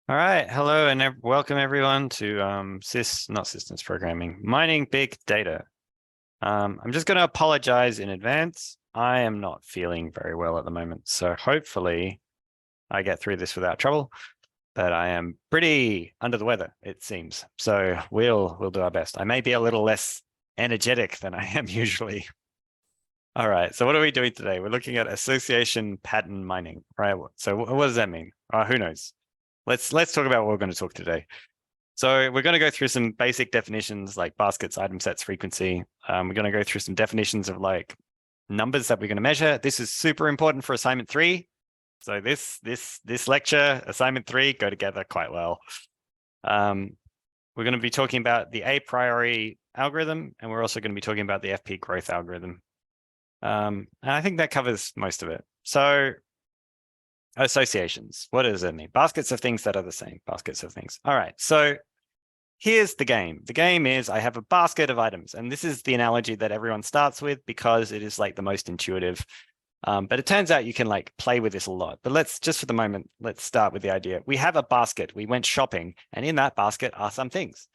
All right, hello and welcome everyone to not systems programming, mining big data. I'm just going to apologize in advance. I am not feeling very well at the moment, so hopefully I get through this without trouble. But I am pretty under the weather, it seems. So we'll do our best. I may be a little less energetic than I am usually. All right, so what are we doing today? We're looking at association pattern mining, right? So what does that mean? Who knows? Let's talk about what we're going to talk today. So we're going to go through some basic definitions like baskets, item sets, frequency. We're going to go through some definitions of like numbers that we're going to measure. This is super important for assignment 3. So this lecture, assignment 3, go together quite well. We're going to be talking about the a priori algorithm, and we're also going to be talking about the FP growth algorithm. And I think that covers most of it. So associations, what does it mean? Baskets of things that are the same, baskets of things. All right, so here's the game. The game is I have a basket of items, and this is the analogy that everyone starts with because it is like the most intuitive. But it turns out you can like play with this a lot. But let's just for the moment, let's start with the idea. We have a basket. We went shopping, and in that basket are some things,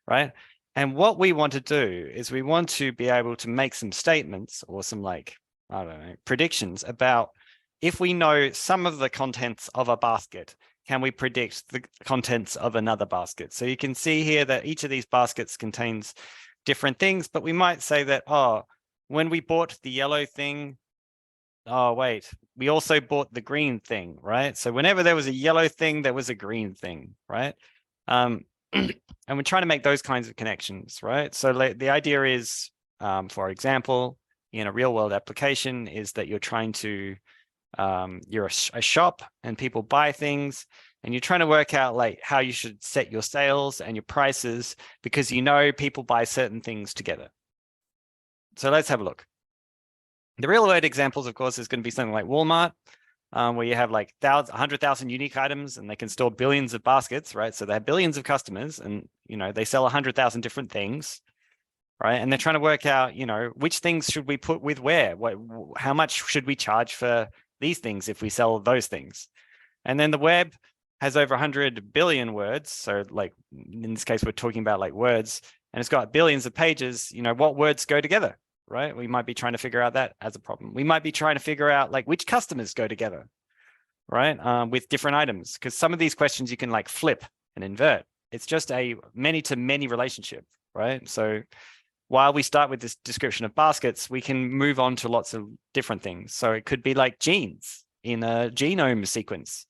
right? And what we want to do is we want to be able to make some statements or some like, I don't know, predictions about if we know some of the contents of a basket, can we predict the contents of another basket? So you can see here that each of these baskets contains different things, but we might say that, oh, when we bought the yellow thing, oh, wait, we also bought the green thing, right? So whenever there was a yellow thing, there was a green thing, right? And we're trying to make those kinds of connections, right? So the idea is, for example, in a real world application is that you're trying to, you're a shop and people buy things and you're trying to work out like how you should set your sales and your prices because you know people buy certain things together. So let's have a look. The real world examples, of course, is going to be something like Walmart, where you have like 100,000 unique items and they can store billions of baskets, right? So they have billions of customers and, you know, they sell 100,000 different things, right? And they're trying to work out, you know, which things should we put with where? How much should we charge for these things if we sell those things? And then the web has over 100 billion words. So like in this case, we're talking about like words and it's got billions of pages, you know, what words go together, right? We might be trying to figure out that as a problem. We might be trying to figure out like which customers go together, right? With different items, because some of these questions you can like flip and invert. It's just a many to many relationship, right? So while we start with this description of baskets, we can move on to lots of different things. So it could be like genes in a genome sequence,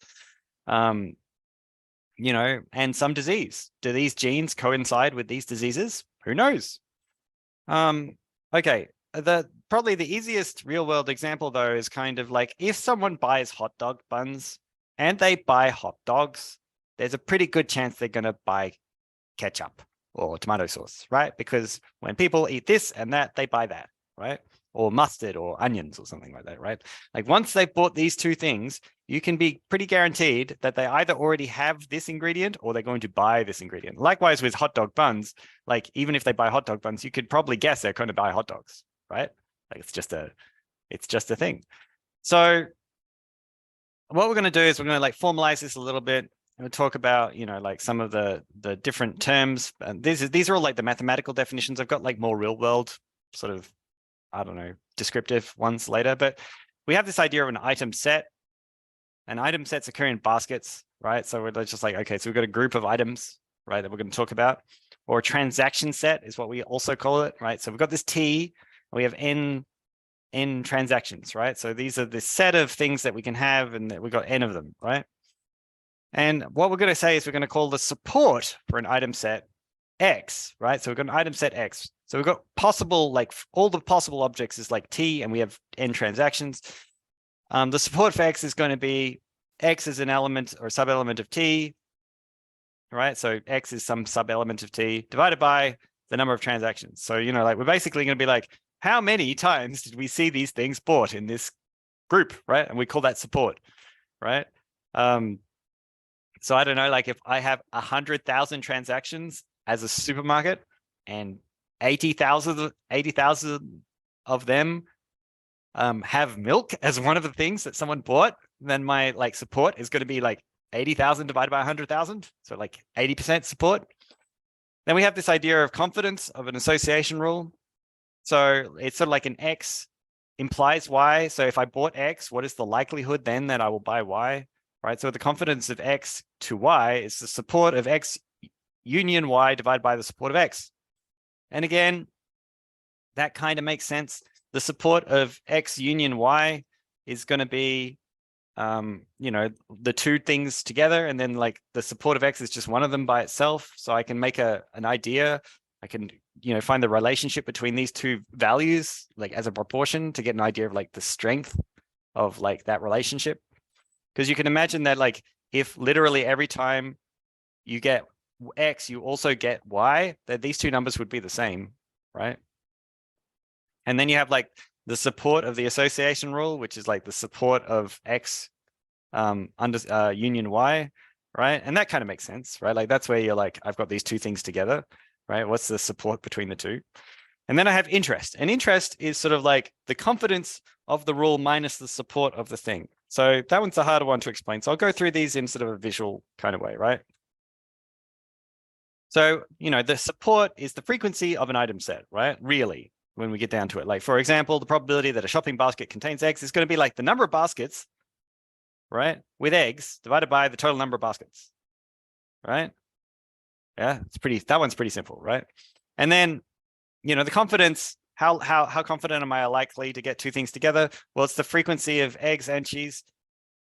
you know, and some disease. Do these genes coincide with these diseases? Who knows? Okay, probably the easiest real world example though is kind of like if someone buys hot dog buns and they buy hot dogs, there's a pretty good chance they're going to buy ketchup or tomato sauce, right? Because when people eat this and that, they buy that, right? Or mustard or onions or something like that, right? Like once they've bought these two things, you can be pretty guaranteed that they either already have this ingredient or they're going to buy this ingredient. Likewise with hot dog buns, like even if they buy hot dog buns, you could probably guess they're going to buy hot dogs, right? Like it's just a thing. So what we're going to do is we're going to like formalize this a little bit. We'll talk about, you know, like some of the different terms. And these are all like the mathematical definitions. I've got like more real world sort of, I don't know, descriptive ones later, but we have this idea of an item set. And item sets occur in baskets, right? So we're just like, okay, so we've got a group of items, right, that we're going to talk about. Or a transaction set is what we also call it, right? So we've got this T, and we have N transactions, right? So these are the set of things that we can have, and we've got N of them, right? And what we're going to say is we're going to call the support for an item set X, right? So we've got an item set X. So we've got possible, like all the possible objects is like T, and we have N transactions. The support for X is going to be X is an element or sub-element of T, right? So X is some sub-element of T divided by the number of transactions. So, you know, like we're basically going to be like, how many times did we see these things bought in this group, right? And we call that support, right? So I don't know, like if I have 100,000 transactions as a supermarket and 80,000 of them have milk as one of the things that someone bought, then my like support is going to be like 80,000 divided by 100,000. So like 80% support. Then we have this idea of confidence of an association rule. So it's sort of like an X implies Y. So if I bought X, what is the likelihood then that I will buy Y, right? So the confidence of X to Y is the support of X union Y divided by the support of X. And again, that kind of makes sense. The support of X union Y is going to be, you know, the two things together. And then like the support of X is just one of them by itself. So I can make an idea. I can, you know, find the relationship between these two values, like as a proportion, to get an idea of like the strength of like that relationship. Because you can imagine that like if literally every time you get X, you also get Y, that these two numbers would be the same, right? And then you have like the support of the association rule, which is like the support of X under union Y, right? And that kind of makes sense, right? Like that's where you're like, I've got these two things together, right? What's the support between the two? And then I have interest. And interest is sort of like the confidence of the rule minus the support of the thing. So that one's a harder one to explain. So I'll go through these in sort of a visual kind of way, right? So, you know, the support is the frequency of an item set, right? Really, when we get down to it. Like, for example, the probability that a shopping basket contains eggs is going to be like the number of baskets, right, with eggs divided by the total number of baskets, right? Yeah, it's pretty, that one's pretty simple, right? And then, you know, the confidence, how confident am I likely to get two things together? Well, it's the frequency of eggs and cheese.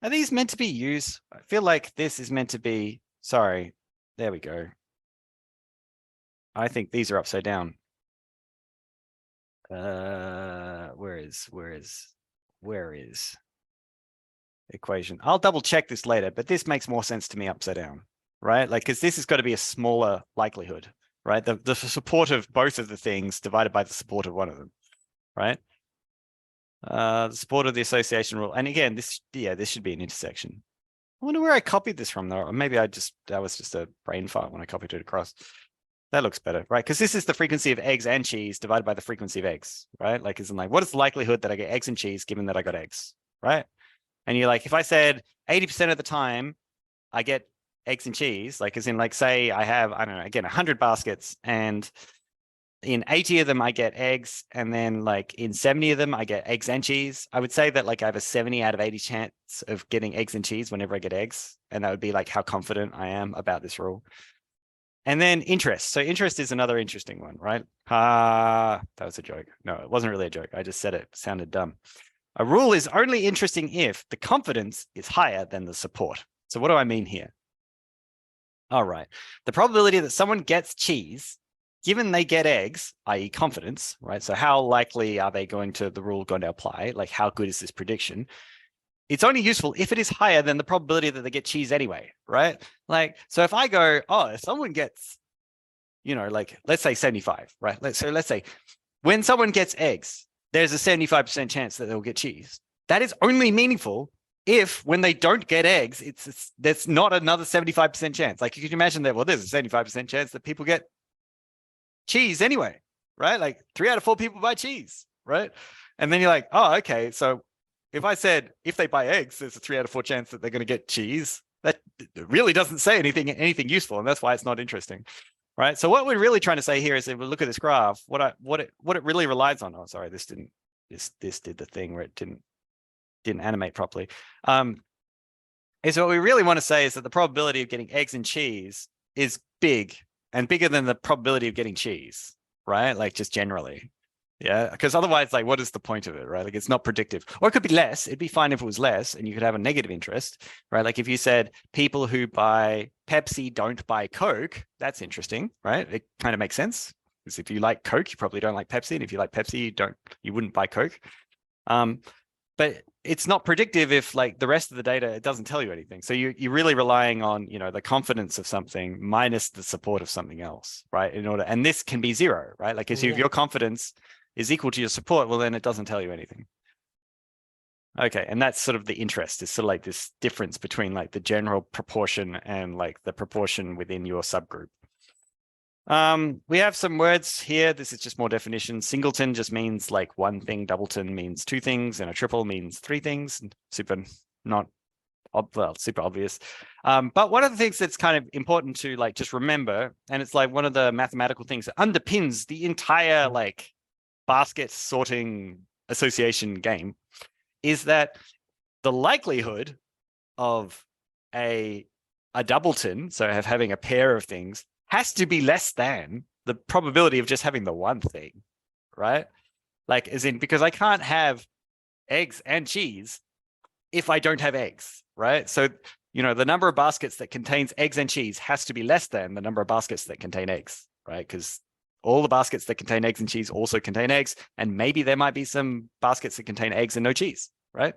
Are these meant to be used? I feel like this is meant to be, sorry, there we go. I think these are upside down. Where is equation? I'll double check this later, but this makes more sense to me upside down, right? Like, because this has got to be a smaller likelihood, right? The support of both of the things divided by the support of one of them, right? The support of the association rule. And again, this should be an intersection. I wonder where I copied this from though. Or maybe that was just a brain fart when I copied it across. That looks better, right? Because this is the frequency of eggs and cheese divided by the frequency of eggs, right? Like, isn't like, what is the likelihood that I get eggs and cheese given that I got eggs, right? And you're like, if I said 80% of the time I get eggs and cheese, like as in like, say I have, I don't know, again, 100 baskets and in 80 of them I get eggs and then like in 70 of them I get eggs and cheese. I would say that like I have a 70 out of 80 chance of getting eggs and cheese whenever I get eggs. And that would be like how confident I am about this rule. And then interest. So interest is another interesting one, right? That was a joke. No, it wasn't really a joke. I just said it sounded dumb. A rule is only interesting if the confidence is higher than the support. So what do I mean here? All right. The probability that someone gets cheese, given they get eggs, i.e. confidence, right? So how likely are they the rule going to apply? Like how good is this prediction? It's only useful if it is higher than the probability that they get cheese anyway, right? Like, so if I go, oh, if someone gets, you know, like, let's say 75, right? Let's say when someone gets eggs, there's a 75% chance that they'll get cheese. That is only meaningful if when they don't get eggs, there's not another 75% chance. Like you can imagine that, well, there's a 75% chance that people get cheese anyway, right? Like 3 out of 4 people buy cheese, right? And then you're like, oh, okay, so if I said, if they buy eggs, there's a 3 out of 4 chance that they're going to get cheese, that really doesn't say anything useful. And that's why it's not interesting, right? So what we're really trying to say here is if we look at this graph, what it really relies on. Oh, sorry, this did the thing where it didn't animate properly. Is what we really want to say is that the probability of getting eggs and cheese is big and bigger than the probability of getting cheese, right? Like just generally. Yeah, because otherwise, like, what is the point of it, right? Like, it's not predictive. Or it could be less. It'd be fine if it was less, and you could have a negative interest, right? Like, if you said people who buy Pepsi don't buy Coke, that's interesting, right? It kind of makes sense. Because if you like Coke, you probably don't like Pepsi, and if you like Pepsi, you wouldn't buy Coke. But it's not predictive if, like, the rest of the data, it doesn't tell you anything. So you're really relying on, you know, the confidence of something minus the support of something else, right? And this can be 0, right? Like, if your confidence is equal to your support, well, then it doesn't tell you anything. Okay, and that's sort of the interest, is sort of like this difference between like the general proportion and like the proportion within your subgroup. We have some words here. This is just more definition. Singleton just means like one thing. Doubleton means 2 things, and a triple means 3 things. Super not well, super obvious. But one of the things that's kind of important to like just remember, and it's like one of the mathematical things that underpins the entire like basket sorting association game, is that the likelihood of a doubleton, so of having a pair of things, has to be less than the probability of just having the one thing, right? Like, as in, because I can't have eggs and cheese if I don't have eggs, right? So, you know, the number of baskets that contains eggs and cheese has to be less than the number of baskets that contain eggs, right? Because all the baskets that contain eggs and cheese also contain eggs, and maybe there might be some baskets that contain eggs and no cheese, right?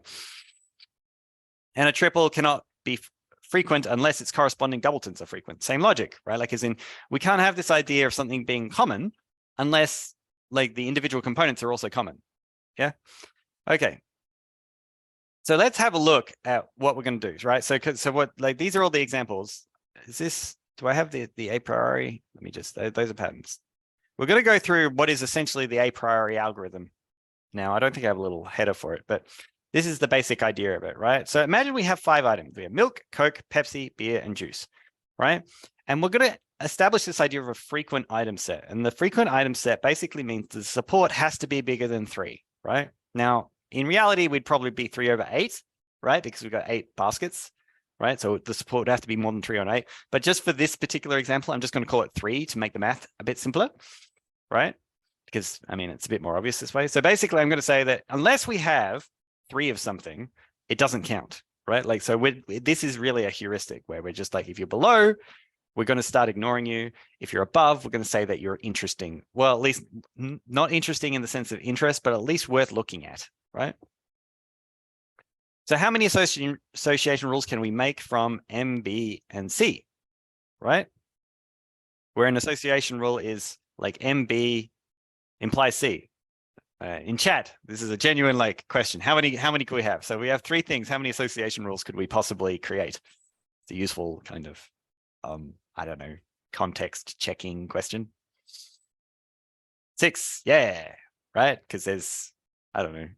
And a triple cannot be frequent unless its corresponding doubletons are frequent. Same logic, right? Like, as in, we can't have this idea of something being common unless like the individual components are also common. Yeah. Okay. So let's have a look at what we're going to do, right? So what, like, these are all the examples. Is this, do I have the a priori? Let me just, those are patterns. We're going to go through what is essentially the a priori algorithm. Now, I don't think I have a little header for it, but this is the basic idea of it, right? So imagine we have 5 items. We have milk, Coke, Pepsi, beer, and juice, right? And we're going to establish this idea of a frequent item set. And the frequent item set basically means the support has to be bigger than 3, right? Now, in reality, we'd probably be 3 over 8, right? Because we've got 8 baskets, right? So the support would have to be more than 3 on 8. But just for this particular example, I'm just going to call it 3 to make the math a bit simpler, right? Because, I mean, it's a bit more obvious this way. So basically, I'm going to say that unless we have 3 of something, it doesn't count, right? Like, so this is really a heuristic where we're just like, if you're below, we're going to start ignoring you. If you're above, we're going to say that you're interesting. Well, at least not interesting in the sense of interest, but at least worth looking at, right? So how many association rules can we make from M, B, and C, right? Where an association rule is like MB implies C. In chat, this is a genuine like question. How many can we have? So we have 3 things. How many association rules could we possibly create? It's a useful kind of, I don't know, context checking question. 6, yeah, right? Because there's, I don't know,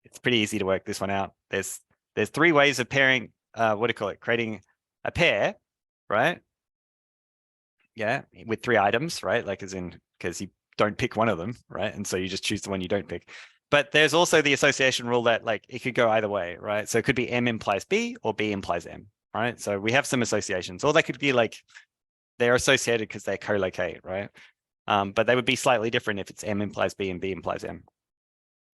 it's pretty easy to work this one out. There's 3 ways of pairing, what do you call it? Creating a pair, right? Yeah, with 3 items, right? Like, as in, because you don't pick one of them, right? And so you just choose the one you don't pick. But there's also the association rule that like it could go either way, right? So it could be M implies B or B implies M, right? So we have some associations, or they could be like they're associated because they co-locate, right? But they would be slightly different if it's M implies B and B implies M.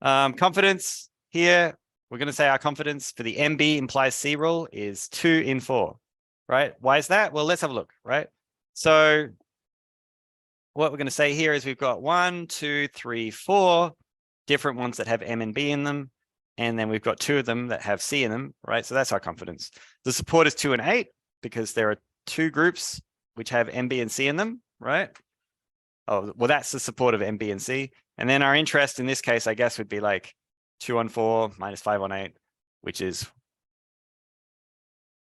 Confidence here, we're going to say our confidence for the MB implies C rule is 2 in 4, right? Why is that? Well, let's have a look, right? So what we're going to say here is we've got 1, 2, 3, 4 different ones that have M and B in them. And then we've got 2 of them that have C in them, right? So that's our confidence. The support is 2 and 8 because there are 2 groups which have MB and C in them, right? Oh, well, that's the support of MB and C. And then our interest in this case, I guess, would be like 2 on 4 minus 5 on 8, which is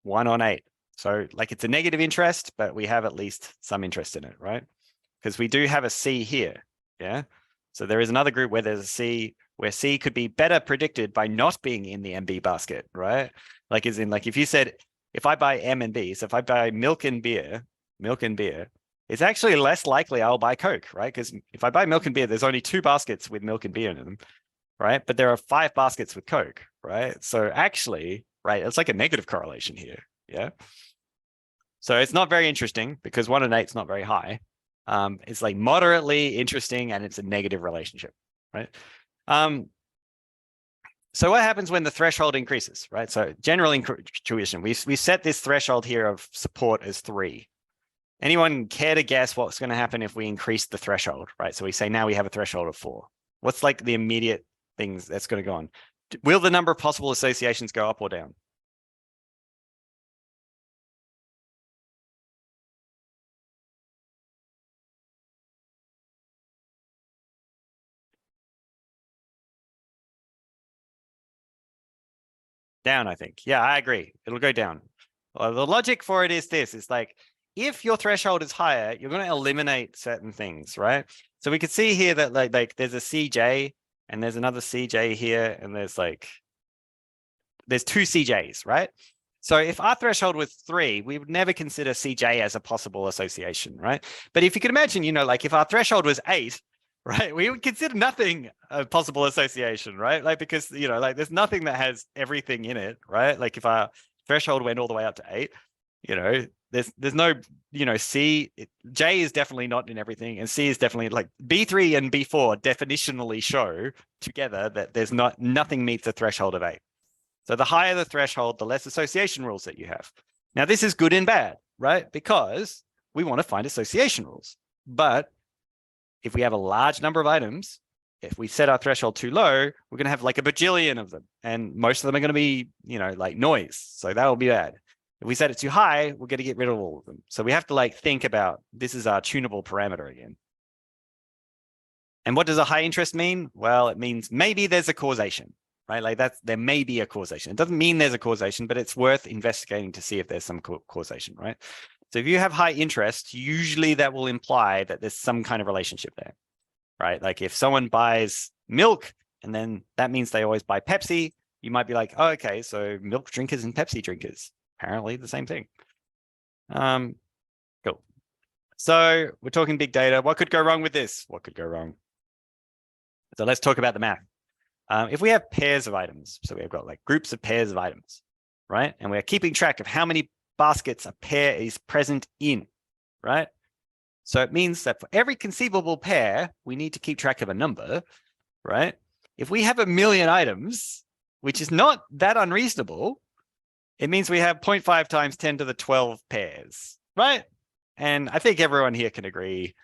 1 on 8. So like it's a negative interest, but we have at least some interest in it, right? Because we do have a C here, yeah? So there is another group where there's a C, where C could be better predicted by not being in the MB basket, right? Like, as in, like, if you said, if I buy M and B, so if I buy milk and beer, it's actually less likely I'll buy Coke, right? Because if I buy milk and beer, there's only 2 baskets with milk and beer in them, right? But there are 5 baskets with Coke, right? So actually, right, it's like a negative correlation here, yeah? So it's not very interesting because 1 and 8 is not very high. It's like moderately interesting and it's a negative relationship, right? So what happens when the threshold increases, right? So general intuition, we set this threshold here of support as 3. Anyone care to guess what's going to happen if we increase the threshold, right? So we say now we have a threshold of 4. What's like the immediate things that's going to go on? Will the number of possible associations go up or down? Down, I think. Yeah, I agree. It'll go down. Well, the logic for it is this. It's like, if your threshold is higher, you're going to eliminate certain things, right? So we could see here that like there's a CJ and there's another CJ here, and there's 2 CJs, right? So if our threshold was 3, we would never consider CJ as a possible association, right? But if you could imagine, like if our threshold was 8, right, we would consider nothing a possible association, right? Like, because, like there's nothing that has everything in it, right? Like if our threshold went all the way up to 8, there's no, J is definitely not in everything, and C is definitely, like, B3 and B4 definitionally show together that there's nothing meets a threshold of 8. So the higher the threshold, the less association rules that you have. Now, this is good and bad, right? Because we want to find association rules. But if we have a large number of items, if we set our threshold too low, we're going to have like a bajillion of them. And most of them are going to be, like noise. So that will be bad. If we set it too high, we're going to get rid of all of them. So we have to like think about, this is our tunable parameter again. And what does a high interest mean? Well, it means maybe there's a causation, right? Like there may be a causation. It doesn't mean there's a causation, but it's worth investigating to see if there's some causation, right? So if you have high interest, usually that will imply that there's some kind of relationship there, right? Like if someone buys milk and then that means they always buy Pepsi, you might be like, oh, okay, so milk drinkers and Pepsi drinkers, apparently the same thing. Cool. So we're talking big data. What could go wrong with this? What could go wrong? So let's talk about the math. If we have pairs of items, so we've got like groups of pairs of items, right? And we're keeping track of how many baskets a pair is present in, right? So it means that for every conceivable pair, we need to keep track of a number, right? If we have 1 million items, which is not that unreasonable, it means we have 0.5 times 10 to the 12 pairs, right? And I think everyone here can agree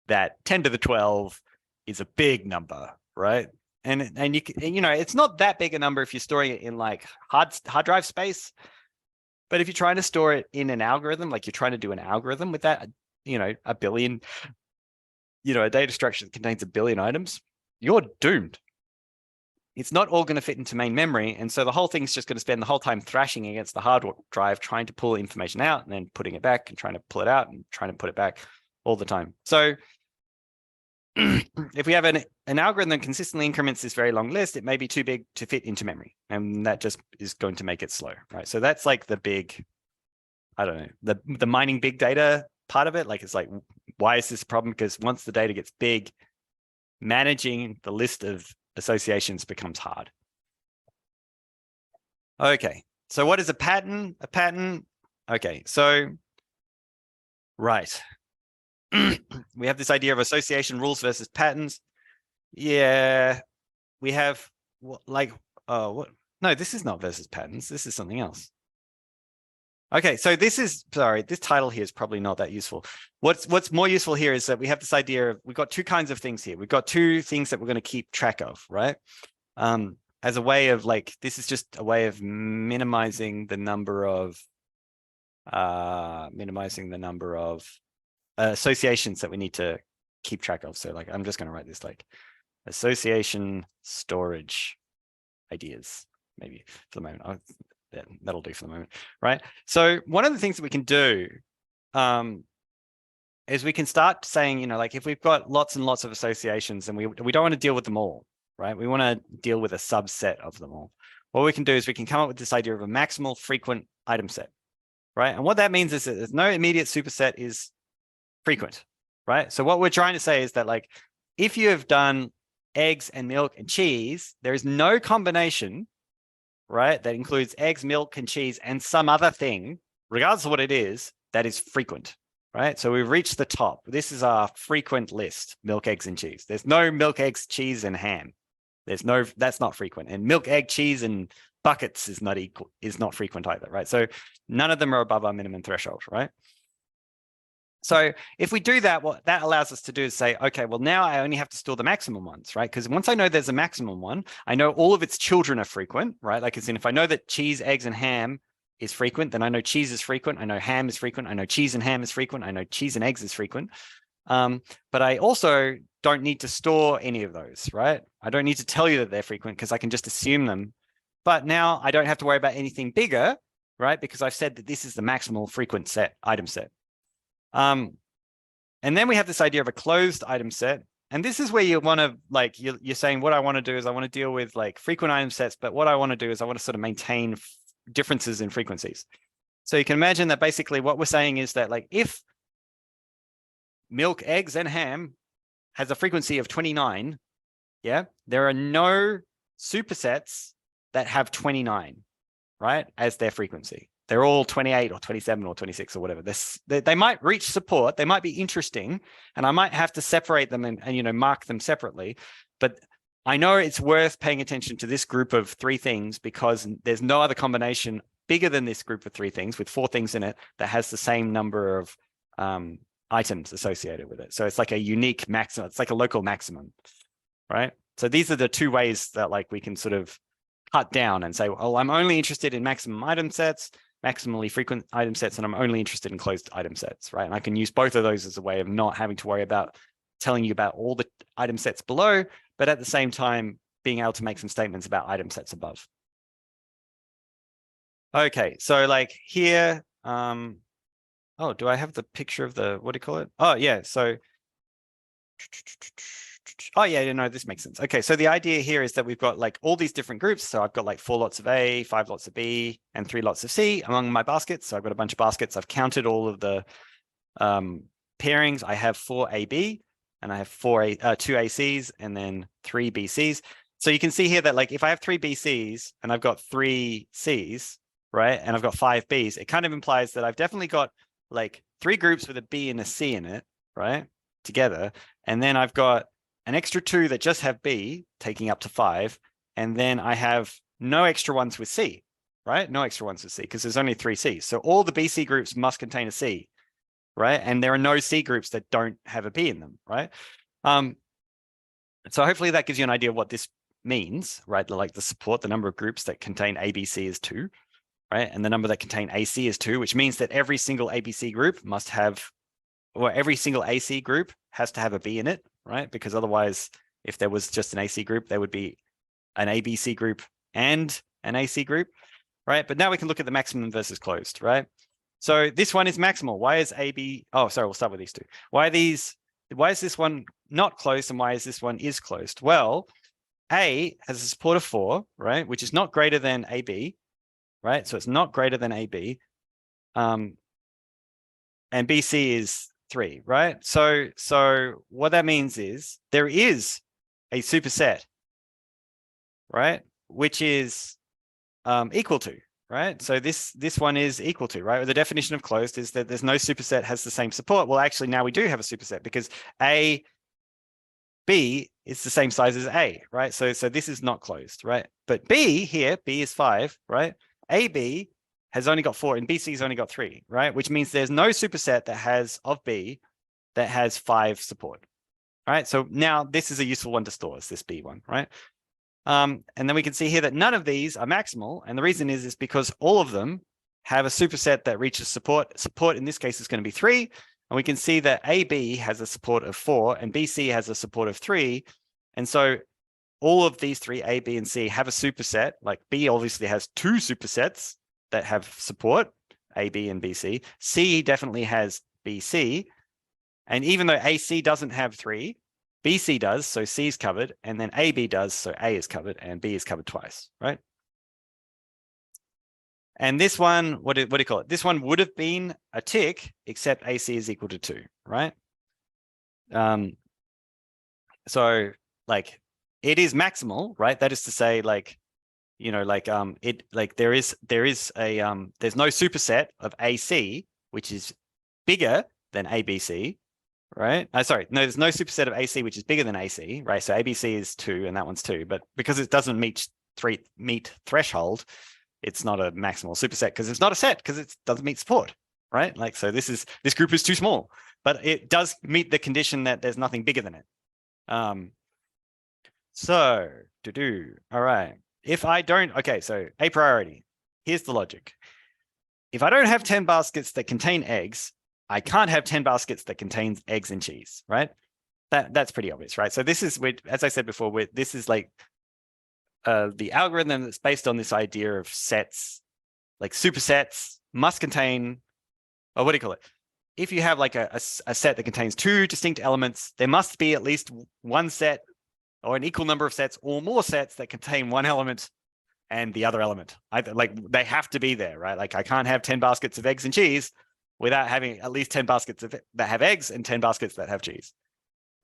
that 10 to the 12 is a big number, right? And it's not that big a number if you're storing it in like hard drive space. But if you're trying to store it in an algorithm, like you're trying to do an algorithm with that, 1 billion, a data structure that contains 1 billion items, you're doomed. It's not all going to fit into main memory. And so the whole thing's just going to spend the whole time thrashing against the hard drive, trying to pull information out and then putting it back and trying to pull it out and trying to put it back all the time. So if we have an algorithm that consistently increments this very long list, it may be too big to fit into memory. And that just is going to make it slow, right? So that's like the big, I don't know, the mining big data part of it. Like, it's like, why is this a problem? Because once the data gets big, managing the list of associations becomes hard. Okay, so what is a pattern? A pattern, okay, so, right. We have this idea of association rules versus patterns. Yeah, we have what? No, this is not versus patterns. This is something else. Okay, so this title here is probably not that useful. What's more useful here is that we have this idea of, we've got 2 kinds of things here. We've got 2 things that we're going to keep track of, right? As a way of like, this is just a way of minimizing the number of associations that we need to keep track of. So like, I'm just going to write this like association storage ideas, maybe for the moment. That'll do for the moment, right? So one of the things that we can do is we can start saying, like if we've got lots and lots of associations and we don't want to deal with them all, right? We want to deal with a subset of them all. What we can do is we can come up with this idea of a maximal frequent item set, right? And what that means is that there's no immediate superset is frequent, right? So what we're trying to say is that, like, if you have done eggs and milk and cheese, there is no combination, right, that includes eggs, milk, and cheese and some other thing, regardless of what it is, that is frequent, right? So we've reached the top. This is our frequent list: milk, eggs, and cheese. There's no milk, eggs, cheese, and ham. That's not frequent. And milk, egg, cheese, and buckets is not frequent either, right? So none of them are above our minimum threshold, right? So if we do that, what that allows us to do is say, okay, well, now I only have to store the maximum ones, right? Because once I know there's a maximum one, I know all of its children are frequent, right? Like, as in, if I know that cheese, eggs, and ham is frequent, then I know cheese is frequent. I know ham is frequent. I know cheese and ham is frequent. I know cheese and eggs is frequent. But I also don't need to store any of those, right? I don't need to tell you that they're frequent because I can just assume them. But now I don't have to worry about anything bigger, right? Because I've said that this is the maximal frequent item set. And then we have this idea of a closed item set. And this is where you want to, like, you're saying, what I want to do is I want to deal with like frequent item sets, but what I want to do is I want to sort of maintain differences in frequencies. So you can imagine that basically what we're saying is that like if milk, eggs, and ham has a frequency of 29, yeah, there are no supersets that have 29, right, as their frequency. They're all 28 or 27 or 26 or whatever. They might reach support. They might be interesting, and I might have to separate them and mark them separately. But I know it's worth paying attention to this group of 3 things because there's no other combination bigger than this group of 3 things with 4 things in it that has the same number of items associated with it. So it's like a unique maximum. It's like a local maximum, right? So these are the 2 ways that like we can sort of cut down and say, well, I'm only interested in maximum item sets, maximally frequent item sets, and I'm only interested in closed item sets, right? And I can use both of those as a way of not having to worry about telling you about all the item sets below, but at the same time, being able to make some statements about item sets above. Okay, so like here, oh, do I have the picture of the, what do you call it? Oh, yeah, so, oh yeah, no, this makes sense. Okay, so the idea here is that we've got like all these different groups. So I've got like 4 lots of A, 5 lots of B, and 3 lots of C among my baskets. So I've got a bunch of baskets. I've counted all of the pairings. I have 4 AB, and I have 2 ACs, and then 3 BCs. So you can see here that like if I have 3 BCs and I've got 3 Cs, right, and I've got 5 Bs, it kind of implies that I've definitely got like 3 groups with a B and a C in it, right, together. And then I've got an extra 2 that just have B, taking up to 5. And then I have no extra ones with C, right? No extra ones with C because there's only 3 Cs. So all the BC groups must contain a C, right? And there are no C groups that don't have a B in them, right? So hopefully that gives you an idea of what this means, right? Like the support, the number of groups that contain ABC is 2, right? And the number that contain AC is 2, which means that every single ABC group must have, or every single AC group has to have a B in it, right? Because otherwise, if there was just an AC group, there would be an ABC group and an AC group, right? But now we can look at the maximum versus closed, right? So this one is maximal. Why is AB? Oh, sorry, we'll start with these 2. Why is this one not closed and why is this one is closed? Well, A has a support of 4, right? Which is not greater than AB, right? So it's not greater than AB. And BC is 3, right? So what that means is there is a superset, right? Which is equal to, right? So this one is equal to, right? The definition of closed is that there's no superset has the same support. Well, actually now we do have a superset because B is the same size as A, right? So this is not closed, right? But B here, B is 5, right? AB has only got 4 and BC's only got 3, right? Which means there's no superset that has of B that has 5 support, right? So now this is a useful one to store, is this B one, right? And then we can see here that none of these are maximal. And the reason is because all of them have a superset that reaches support. Support in this case is going to be 3. And we can see that AB has a support of 4 and BC has a support of 3. And so all of these 3, A, B, and C, have a superset. Like B obviously has 2 supersets that have support, A, B, and BC. C definitely has BC. And even though AC doesn't have 3, BC does, so C is covered, and then AB does, so A is covered, and B is covered twice, right? And this one, what do you call it? This one would have been a tick, except AC is equal to 2, right? So like it is maximal, right? That is to say, like, you know, like there is a there's no superset of AC which is bigger than ABC, right? Sorry, no, there's no superset of AC which is bigger than AC, right? So ABC is 2 and that one's 2, but because it doesn't meet threshold, it's not a maximal superset because it's not a set because it doesn't meet support, right? Like, so this group is too small, but it does meet the condition that there's nothing bigger than it. All right. If I don't, okay, so a priority, here's the logic. If I don't have 10 baskets that contain eggs, I can't have 10 baskets that contain eggs and cheese, right? That's pretty obvious, right? So this is, as I said before, this is like the algorithm that's based on this idea of sets, like supersets must contain, or what do you call it? If you have like a set that contains 2 distinct elements, there must be at least one set or an equal number of sets or more sets that contain one element and the other element. Like they have to be there, right? Like I can't have 10 baskets of eggs and cheese without having at least 10 baskets that have eggs and 10 baskets that have cheese,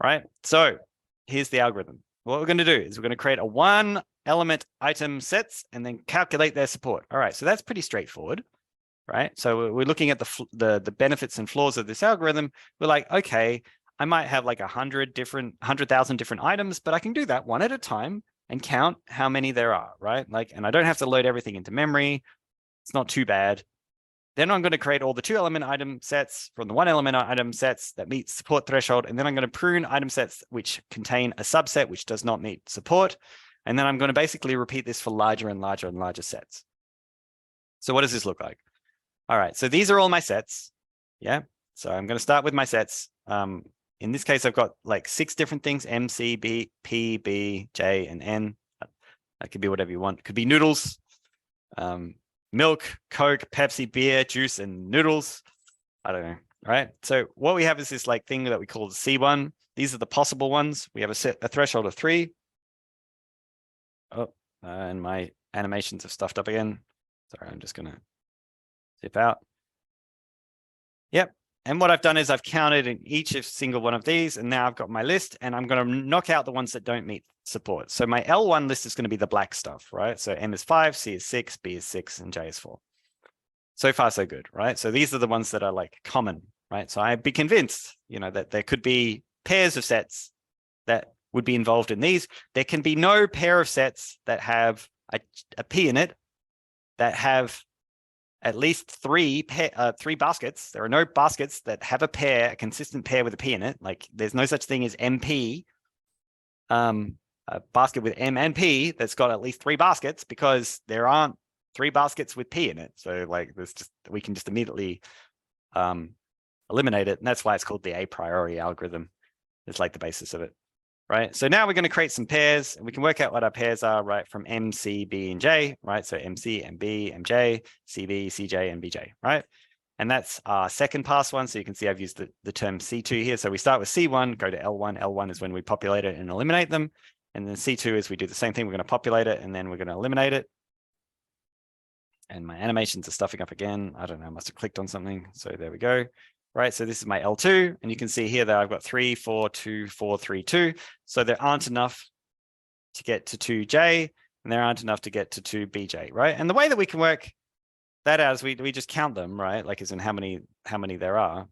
right? So here's the algorithm. What we're going to do is we're going to create a 1 element item sets and then calculate their support. All right, so that's pretty straightforward, right? So we're looking at the benefits and flaws of this algorithm. We're like, okay, I might have like 100,000 different items, but I can do that one at a time and count how many there are, right? Like, and I don't have to load everything into memory. It's not too bad. Then I'm going to create all the 2 element item sets from the 1 element item sets that meet support threshold. And then I'm going to prune item sets which contain a subset which does not meet support. And then I'm going to basically repeat this for larger and larger and larger sets. So what does this look like? All right, so these are all my sets. Yeah, so I'm going to start with my sets. In this case, I've got like 6 different things: M, C, B, P, B, J, and N. That could be whatever you want. It could be noodles, milk, Coke, Pepsi, beer, juice, and noodles. I don't know, right? So what we have is this like thing that we call the C1. These are the possible ones. We have a threshold of 3. Oh, and my animations have stuffed up again. Sorry, I'm just going to zip out. Yep. And what I've done is I've counted in each single one of these, and now I've got my list, and I'm going to knock out the ones that don't meet support. So my L1 list is going to be the black stuff, right? So M is 5, C is 6, B is 6, and J is 4. So far, so good, right? So these are the ones that are like common, right? So I'd be convinced, you know, that there could be pairs of sets that would be involved in these. There can be no pair of sets that have a P in it that have at least 3 baskets. There are no baskets that have a consistent pair with a P in it. Like there's no such thing as MP, a basket with M and P that's got at least 3 baskets, because there aren't 3 baskets with P in it. So like we can just immediately eliminate it. And that's why it's called the a priori algorithm. It's like the basis of it. Right. So now we're going to create some pairs, and we can work out what our pairs are, right? From M, C, B, and J, right? So MC, MB, MJ, CB, CJ, and BJ, right? And that's our second pass one. So you can see I've used the term C2 here. So we start with C1, go to L1. L1 is when we populate it and eliminate them. And then C2 is we do the same thing. We're going to populate it, and then we're going to eliminate it. And my animations are stuffing up again. I don't know, I must have clicked on something. So there we go. Right, so this is my L2, and you can see here that I've got 3, 4, 2, 4, 3, 2. So there aren't enough to get to 2J, and there aren't enough to get to 2BJ, right? And the way that we can work that out is we just count them, right? Like as in how many there are.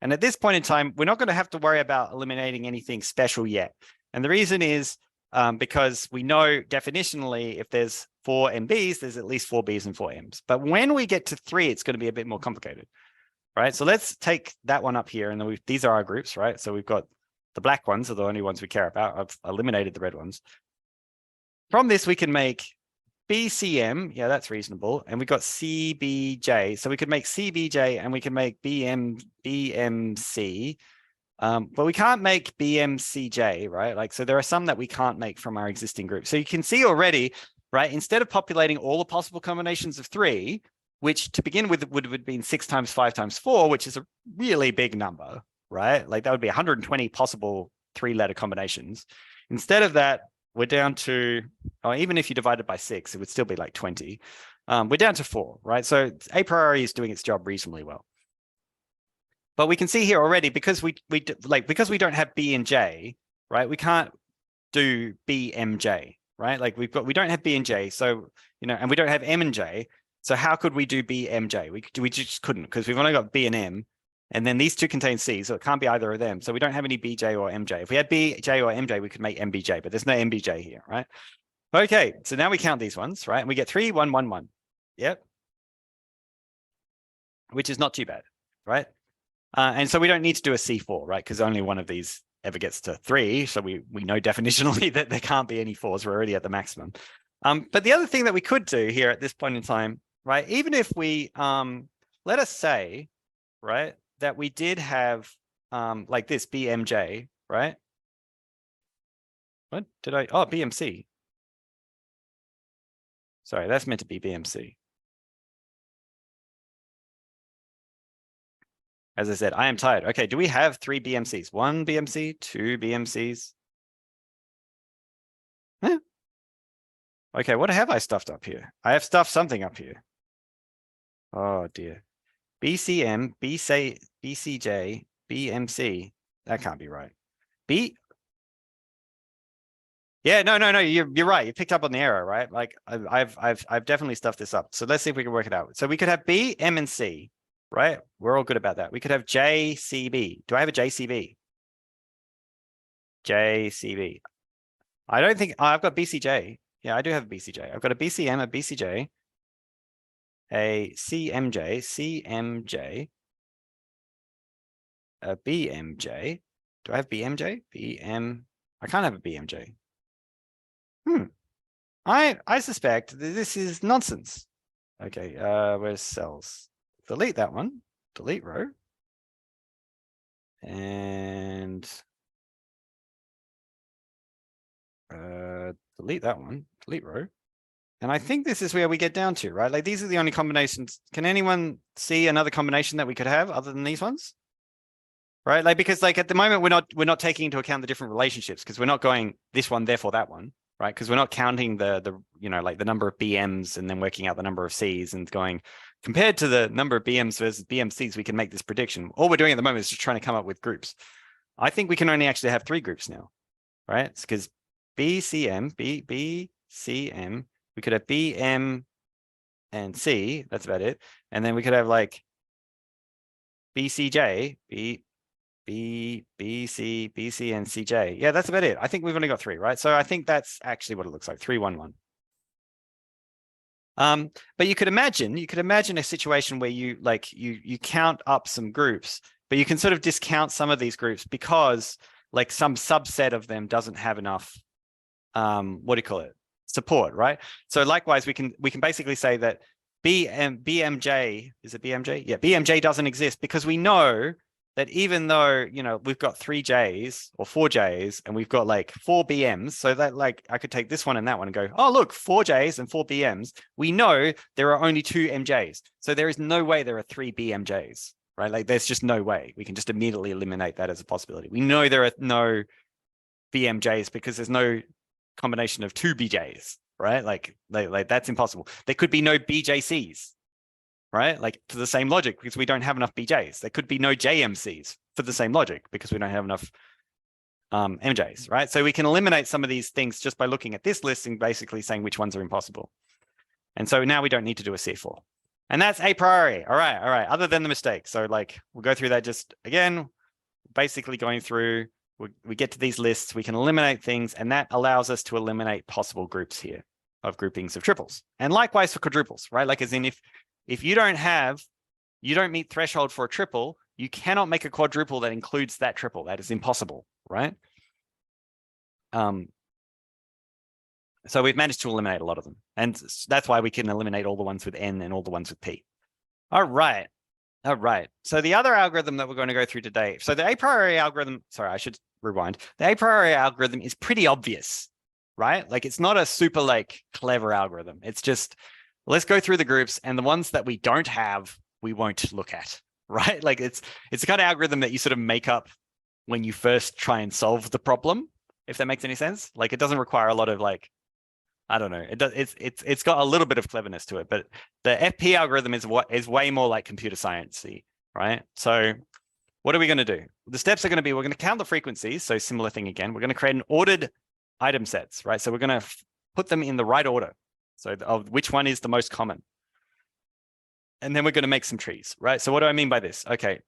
And at this point in time, we're not going to have to worry about eliminating anything special yet. And the reason is because we know definitionally if there's 4 MBs, there's at least 4 Bs and 4 Ms. But when we get to 3, it's going to be a bit more complicated. Right, so let's take that one up here, and then these are our groups, right? So we've got the black ones are the only ones we care about. I've eliminated the red ones. From this, we can make BCM. Yeah, that's reasonable. And we've got CBJ. So we could make CBJ, and we can make BMC. But we can't make BMCJ, right? Like, so there are some that we can't make from our existing group. So you can see already, right? Instead of populating all the possible combinations of 3, which to begin with would have been 6 times 5 times 4, which is a really big number, right? Like that would be 120 possible 3-letter combinations. Instead of that, we're down to, or even if you divide it by 6, it would still be like 20. We're down to 4, right? So a priori is doing its job reasonably well. But we can see here already, because we don't have B and J, right? We can't do BMJ, right? Like we don't have B and J, so and we don't have M and J. So how could we do BMJ? We just couldn't, because we've only got B and M, and then these 2 contain C, so it can't be either of them. So we don't have any BJ or MJ. If we had BJ or MJ, we could make MBJ, but there's no MBJ here, right? Okay, so now we count these ones, right? And we get 3, 1, 1, 1. Yep. Which is not too bad, right? And so we don't need to do a C4, right? Because only one of these ever gets to 3. So we know definitionally that there can't be any 4s. We're already at the maximum. But the other thing that we could do here at this point in time, right? Even if we, let us say, right, that we did have like this BMJ, right? What did I, oh, BMC. Sorry, that's meant to be BMC. As I said, I am tired. Okay, do we have 3 BMCs? 1 BMC, 2 BMCs? Okay, what have I stuffed up here? I have stuffed something up here. Oh dear. BCM, BCJ, BMC. That can't be right. Yeah, no, you're right. You picked up on the error, right? Like I've definitely stuffed this up. So let's see if we can work it out. So we could have B, M, and C, right? We're all good about that. We could have JCB. Do I have a JCB? JCB. I don't think I've got BCJ. Yeah, I do have a BCJ. I've got a BCM, a BCJ, a CMJ, CMJ, a BMJ. Do I have BMJ? BM. I can't have a BMJ. I suspect that this is nonsense. Okay, where's cells? Delete that one. Delete row. And delete that one. Delete row. And I think this is where we get down to, right? Like these are the only combinations. Can anyone see another combination that we could have other than these ones? Right? Like because like at the moment we're not taking into account the different relationships because we're not going this one, therefore that one, right? Because we're not counting the you know like the number of BMs and then working out the number of Cs and going compared to the number of BMs versus BMCs, we can make this prediction. All we're doing at the moment is just trying to come up with groups. I think we can only actually have 3 groups now, right? It's because BCM, BCM, we could have BM and C, that's about it. And then we could have like BCJ, BC, and CJ. Yeah, that's about it. I think we've only got 3, right? So I think that's actually what it looks like, 3, 1, 1. But you could imagine a situation where you like you count up some groups, but you can sort of discount some of these groups because like some subset of them doesn't have enough what do you call it? Support, right? So likewise, we can basically say that BMJ, is it BMJ? Yeah, BMJ doesn't exist because we know that even though, you know, we've got 3 Js or 4 Js and we've got like 4 BMs, so that like I could take this one and that one and go, oh, look, 4 Js and 4 BMs. We know there are only 2 MJs. So there is no way there are 3 BMJs, right? Like there's just no way. We can just immediately eliminate that as a possibility. We know there are no BMJs because there's no combination of 2 BJs, right? Like that's impossible. There could be no BJCs, right? Like for the same logic, because we don't have enough BJs. There could be no JMCs for the same logic because we don't have enough MJs, right? So we can eliminate some of these things just by looking at this list and basically saying which ones are impossible. And so now we don't need to do a C4. And that's a priori. All right. Other than the mistake. So like we'll go through that just again, basically going through, we get to these lists, we can eliminate things, and that allows us to eliminate possible groups here of groupings of triples. And likewise for quadruples, right? Like as in if you don't meet threshold for a triple, you cannot make a quadruple that includes that triple. That is impossible, right? So we've managed to eliminate a lot of them. And that's why we can eliminate all the ones with N and all the ones with P. All right. So the other algorithm that we're going to go through today. So the a priori algorithm, sorry, I should rewind. The a priori algorithm is pretty obvious, right? Like it's not a super like clever algorithm. It's just, let's go through the groups and the ones that we don't have, we won't look at, right? Like it's the kind of algorithm that you sort of make up when you first try and solve the problem, if that makes any sense. Like it doesn't require a lot of like, I don't know. It's got a little bit of cleverness to it, but the FP algorithm is way more like computer sciencey, right? So what are we going to do? The steps are going to be, we're going to count the frequencies. So similar thing again, we're going to create an ordered item sets, right? So we're going to put them in the right order. So of which one is the most common. And then we're going to make some trees, right? So what do I mean by this? Okay.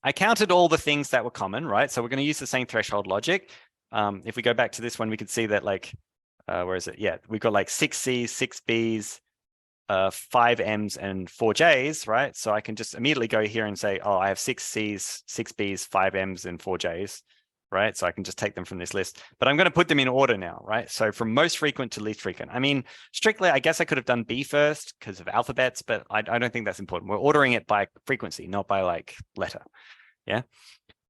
I counted all the things that were common, right? So we're going to use the same threshold logic. If we go back to this one, we could see that like, where is it? Yeah, we've got like 6 Cs, 6 Bs, 5 Ms, and 4 Js, right? So I can just immediately go here and say, oh, I have 6 Cs, 6 Bs, 5 Ms, and 4 Js, right? So I can just take them from this list, but I'm going to put them in order now, right? So from most frequent to least frequent. I mean, strictly, I guess I could have done B first because of alphabets, but I don't think that's important. We're ordering it by frequency, not by like letter, yeah?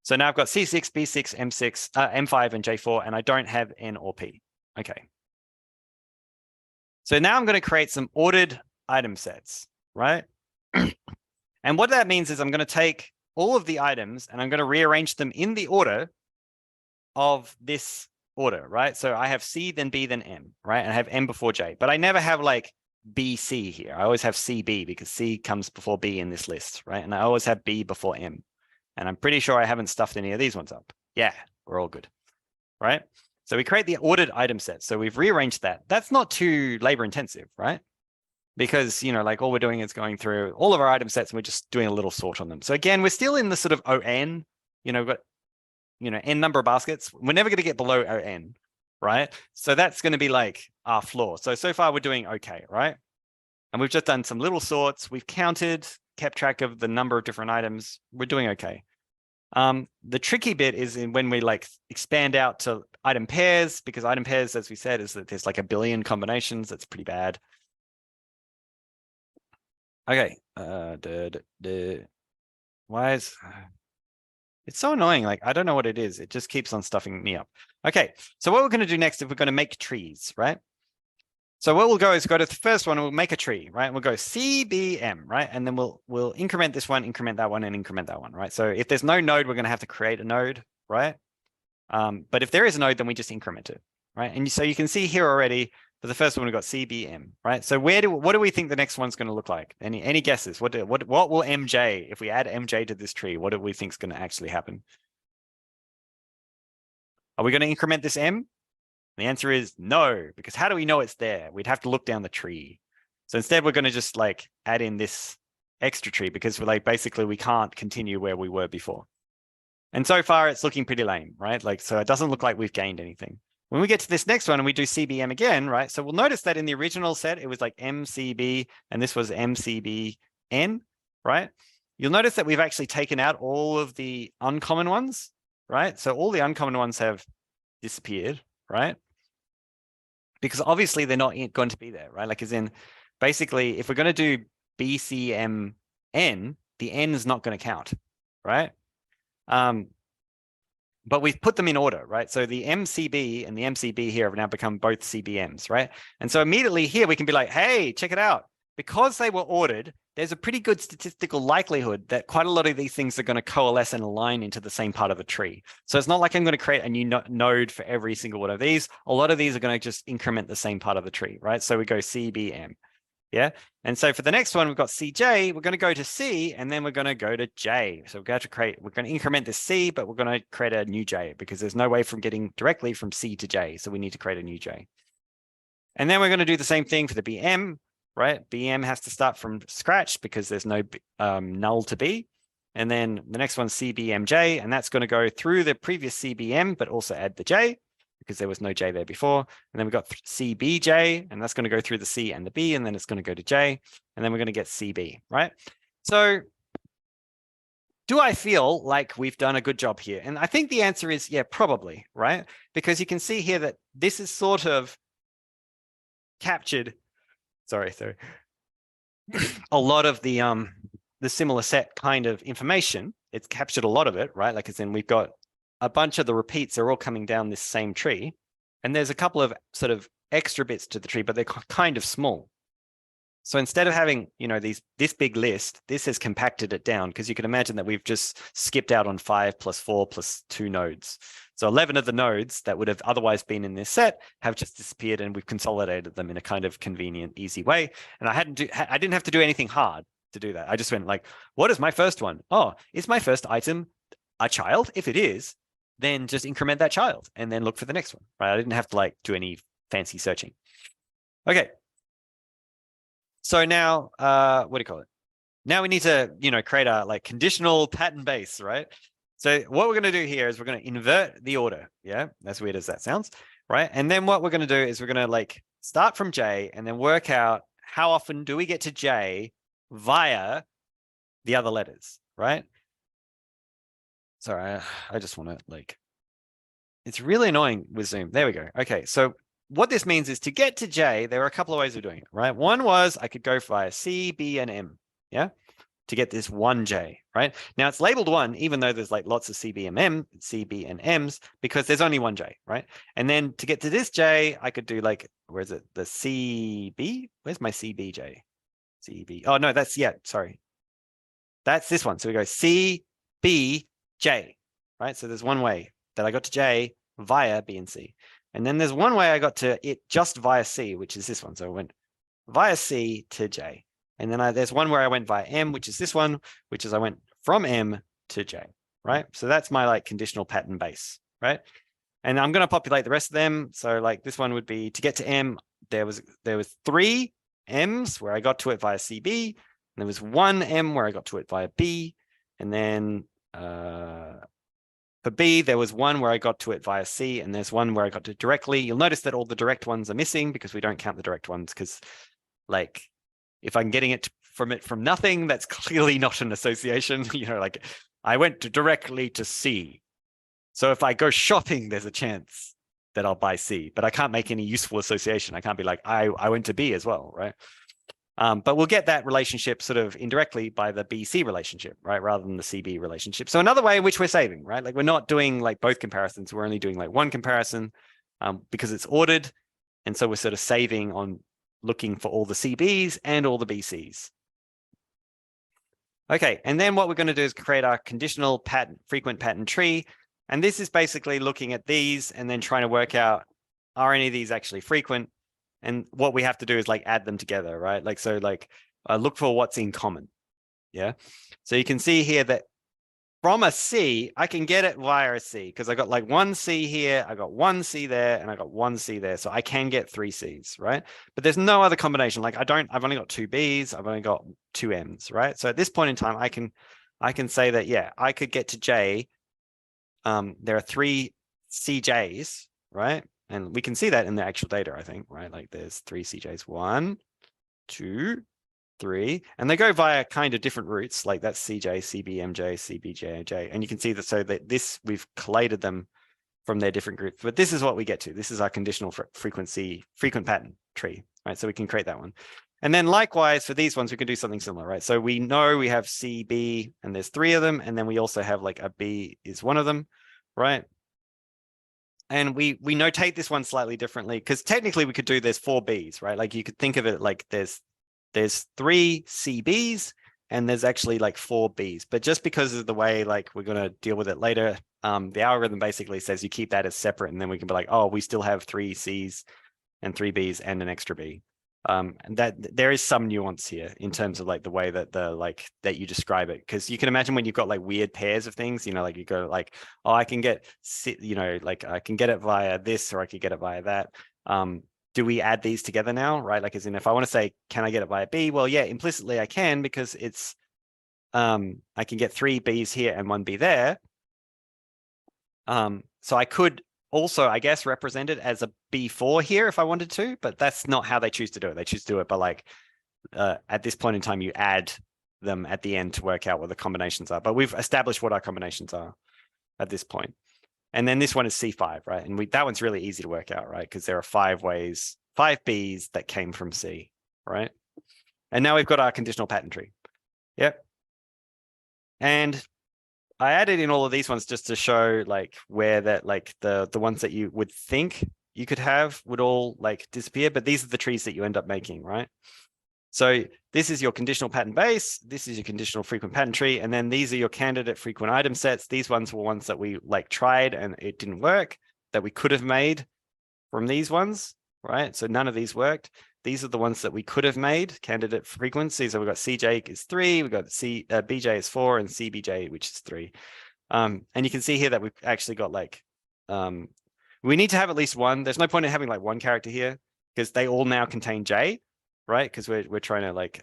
So now I've got C6, B6, M6, M5, and J4, and I don't have N or P. Okay. So now I'm going to create some ordered item sets, right? And what that means is I'm going to take all of the items and I'm going to rearrange them in the order of this order, right? So I have C, then B, then M, right? And I have M before J, but I never have like BC here. I always have CB because C comes before B in this list, right? And I always have B before M. And I'm pretty sure I haven't stuffed any of these ones up. Yeah, we're all good, right? So we create the ordered item set. So we've rearranged that. That's not too labor intensive, right? Because, you know, like all we're doing is going through all of our item sets and we're just doing a little sort on them. So again, we're still in the sort of ON, you know, we've got, you know, N number of baskets. We're never going to get below ON, right? So that's going to be like our floor. So far we're doing okay, right? And we've just done some little sorts. We've counted, kept track of the number of different items. We're doing okay. The tricky bit is in when we like expand out to item pairs, because item pairs, as we said, is that there's like a billion combinations. That's pretty bad. Okay. Why is it's so annoying? Like, I don't know what it is. It just keeps on stuffing me up. Okay. So what we're going to do next is we're going to make trees, right? So what we'll go is go to the first one and we'll make a tree, right? We'll go CBM, right? And then we'll increment this one, increment that one, and increment that one, right? So if there's no node, we're going to have to create a node, right? But if there is a node, then we just increment it, right? And so you can see here already for the first one, we've got CBM, right? So what do we think the next one's going to look like? Any guesses? What will MJ, if we add MJ to this tree, what do we think is going to actually happen? Are we going to increment this M? The answer is no, because how do we know it's there? We'd have to look down the tree. So instead, we're going to just like add in this extra tree because we're like, basically we can't continue where we were before. And so far it's looking pretty lame, right? Like, so it doesn't look like we've gained anything. When we get to this next one and we do CBM again, right? So we'll notice that in the original set, it was like MCB and this was MCBN, right? You'll notice that we've actually taken out all of the uncommon ones, right? So all the uncommon ones have disappeared, right? Because obviously they're not going to be there, right? Like as in, basically, if we're going to do BCMN, the N is not going to count, right? But we've put them in order, right? So the MCB and the MCB here have now become both CBMs, right? And so immediately here we can be like, hey, check it out. Because they were ordered, there's a pretty good statistical likelihood that quite a lot of these things are going to coalesce and align into the same part of a tree. So it's not like I'm going to create a new node for every single one of these. A lot of these are going to just increment the same part of the tree, right? So we go CBM, yeah? And so for the next one, we've got CJ, we're going to go to C, and then we're going to go to J. So we're going to increment this C, but we're going to create a new J because there's no way from getting directly from C to J. So we need to create a new J. And then we're going to do the same thing for the BM, right? BM has to start from scratch because there's no null to B. And then the next one's CBMJ, and that's going to go through the previous CBM, but also add the J because there was no J there before. And then we've got CBJ, and that's going to go through the C and the B, and then it's going to go to J, and then we're going to get CB, right? So do I feel like we've done a good job here? And I think the answer is, yeah, probably, right? Because you can see here that this is sort of captured, sorry, a lot of the similar set kind of information. It's captured a lot of it, right? Like as in we've got a bunch of the repeats are all coming down this same tree. And there's a couple of sort of extra bits to the tree, but they're kind of small. So instead of having, you know, this big list, this has compacted it down because you can imagine that we've just skipped out on 5 plus 4 plus 2 nodes. So 11 of the nodes that would have otherwise been in this set have just disappeared, and we've consolidated them in a kind of convenient, easy way. And I didn't have to do anything hard to do that. I just went like, what is my first one? Oh, is my first item a child? If it is, then just increment that child and then look for the next one, right? I didn't have to like do any fancy searching. Okay. So now, what do you call it? Now we need to, you know, create a like conditional pattern base, right? So what we're going to do here is we're going to invert the order. Yeah, as weird as that sounds, right? And then what we're going to do is we're going to like start from J and then work out how often do we get to J via the other letters, right? Sorry, I just want to like, it's really annoying with Zoom. There we go. Okay, so what this means is to get to J, there are a couple of ways of doing it, right? One was I could go via C, B, and M, yeah, to get this one J, right? Now it's labeled 1, even though there's like lots of C, B, and M, C, B, and M's, because there's only one J, right? And then to get to this J, I could do like, where is it? The CB? Where's my CBJ? CB. Oh, no, that's, yeah, sorry. That's this one. So we go C, B, J, right? So there's one way that I got to J via B and C. And then there's one way I got to it just via C, which is this one. So I went via C to J. And then there's one where I went via M, which is this one, which is I went from M to J, right? So that's my like conditional pattern base, right? And I'm going to populate the rest of them. So like this one would be to get to M, there was 3 M's where I got to it via CB. And there was 1 M where I got to it via B. And then for B, there was 1 where I got to it via C, and there's 1 where I got to it directly. You'll notice that all the direct ones are missing because we don't count the direct ones, because like if I'm getting it from nothing, that's clearly not an association. You know, like I went directly to C. So if I go shopping, there's a chance that I'll buy C, but I can't make any useful association. I can't be like, I went to B as well, right? But we'll get that relationship sort of indirectly by the BC relationship, right? Rather than the CB relationship. So another way in which we're saving, right? Like we're not doing like both comparisons. We're only doing like one comparison because it's ordered. And so we're sort of saving on looking for all the CBs and all the BCs. Okay, and then what we're going to do is create our conditional frequent pattern tree. And this is basically looking at these and then trying to work out, are any of these actually frequent? And what we have to do is like add them together, right? Like, so like look for what's in common. Yeah. So you can see here that from a C, I can get it via a C because I got like 1 C here, I got 1 C there, and I got 1 C there. So I can get 3 Cs, right? But there's no other combination. Like I've only got 2 Bs, I've only got 2 Ms, right? So at this point in time, I can say that, yeah, I could get to J. There are 3 CJs, right? And we can see that in the actual data, I think, right? Like there's 3 CJs, 1, 2, 3, and they go via kind of different routes, like that's CJ, CB, MJ, CB, J. And you can see that, so that this, we've collated them from their different groups, but this is what we get to. This is our conditional frequent pattern tree, right? So we can create that one. And then likewise for these ones, we can do something similar, right? So we know we have CB and there's 3 of them. And then we also have like a B is one of them, right? And we notate this one slightly differently because technically we could do there's 4 Bs, right? Like you could think of it like there's 3 CBs and there's actually like 4 Bs. But just because of the way like we're going to deal with it later, the algorithm basically says you keep that as separate, and then we can be like, oh, we still have 3 Cs and 3 Bs and an extra B. And that there is some nuance here in terms of like the way that that you describe it, because you can imagine when you've got like weird pairs of things, you know, like you go like, oh, I can get, you know, like I can get it via this or I could get it via that. Do we add these together now, right? Like as in if I want to say, can I get it via B? Well, yeah, implicitly I can, because it's I can get 3 Bs here and 1 B there. So I could also, I guess, represent it as a B4 here if I wanted to, but that's not how they choose to do it. They choose to do it by like, at this point in time, you add them at the end to work out what the combinations are. But we've established what our combinations are at this point. And then this one is C5, right? And that one's really easy to work out, right? Because there are 5 ways, 5 Bs that came from C, right? And now we've got our conditional pattern tree. Yep. And I added in all of these ones just to show like where that like the ones that you would think you could have would all like disappear, but these are the trees that you end up making, right? So this is your conditional pattern base, this is your conditional frequent pattern tree, and then these are your candidate frequent item sets. These ones were ones that we like tried and it didn't work, that we could have made from these ones, right? So none of these worked. These are the ones that we could have made, candidate frequencies. So we've got CJ is 3, we've got BJ is 4, and CBJ, which is 3. And you can see here that we've actually got like, we need to have at least one. There's no point in having like one character here because they all now contain J, right? Because we're trying to like,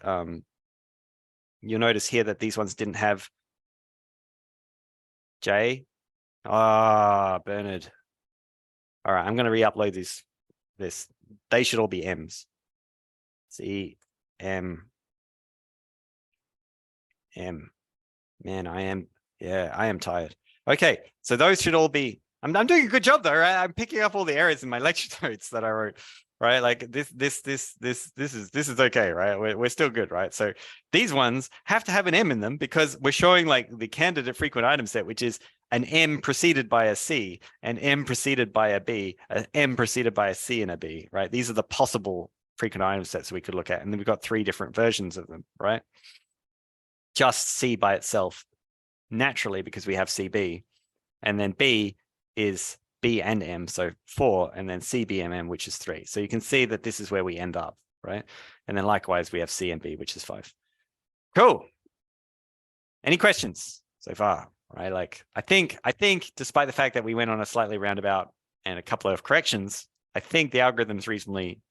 you'll notice here that these ones didn't have J. Ah, Bernard. All right, I'm going to re-upload this. They should all be M's. C, M. Man, I am tired. Okay, so those should all be, I'm doing a good job though, right? I'm picking up all the errors in my lecture notes that I wrote, right? Like this is okay, right? We're still good, right? So these ones have to have an M in them because we're showing like the candidate frequent item set, which is an M preceded by a C, an M preceded by a B, an M preceded by a C and a B, right? These are the possible frequent item sets we could look at. And then we've got 3 different versions of them, right? Just C by itself naturally because we have CB. And then B is B and M, so 4, and then C, B, M, M, which is 3. So you can see that this is where we end up, right? And then likewise, we have C and B, which is 5. Cool. Any questions so far, right? Like, I think despite the fact that we went on a slightly roundabout and a couple of corrections, I think the algorithm's reasonably